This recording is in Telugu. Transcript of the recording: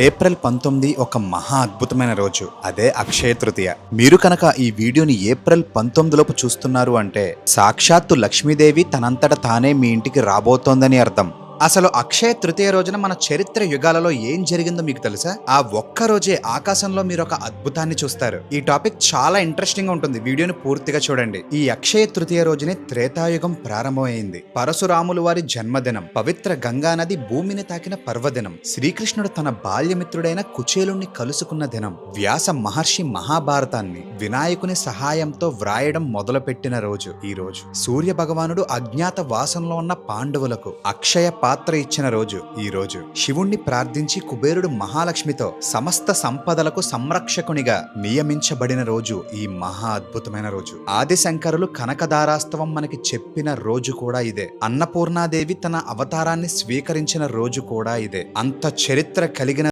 ఏప్రిల్ 19 ఒక మహా అద్భుతమైన రోజు. అదే అక్షయ తృతీయ. మీరు కనుక ఈ వీడియోని ఏప్రిల్ 19 లోపు చూస్తున్నారు అంటే సాక్షాత్తు లక్ష్మీదేవి తనంతట తానే మీ ఇంటికి రాబోతోందని అర్థం. అసలు అక్షయ తృతీయ రోజున మన చరిత్ర యుగాలలో ఏం జరిగిందో మీకు తెలుసా? ఆ ఒక్క రోజే ఆకాశంలో మీరు ఒక అద్భుతాన్ని చూస్తారు. ఈ టాపిక్ చాలా ఇంట్రెస్టింగ్ గా ఉంటుంది. వీడియోని పూర్తిగా చూడండి. ఈ అక్షయ తృతీయ రోజునే త్రేతాయుగం ప్రారంభమైంది. పరశురాములు వారి జన్మదినం, పవిత్ర గంగా నది భూమిని తాకిన పర్వదినం, శ్రీకృష్ణుడు తన బాల్యమిత్రుడైన కుచేలుణ్ణి కలుసుకున్న దినం, వ్యాస మహర్షి మహాభారతాన్ని వినాయకుని సహాయంతో వ్రాయడం మొదలుపెట్టిన రోజు ఈ రోజు. సూర్య భగవానుడు అజ్ఞాత వాసంలో ఉన్న పాండవులకు అక్షయ పాత్ర ఇచ్చిన రోజు ఈ రోజు. శివుణ్ణి ప్రార్థించి కుబేరుడు మహాలక్ష్మితో సమస్త సంపదలకు సంరక్షకునిగా నియమించబడిన రోజు ఈ మహా అద్భుతమైన రోజు. ఆదిశంకరులు కనకదారాస్తవం మనకి చెప్పిన రోజు కూడా ఇదే. అన్నపూర్ణాదేవి తన అవతారాన్ని స్వీకరించిన రోజు కూడా ఇదే. అంత చరిత్ర కలిగిన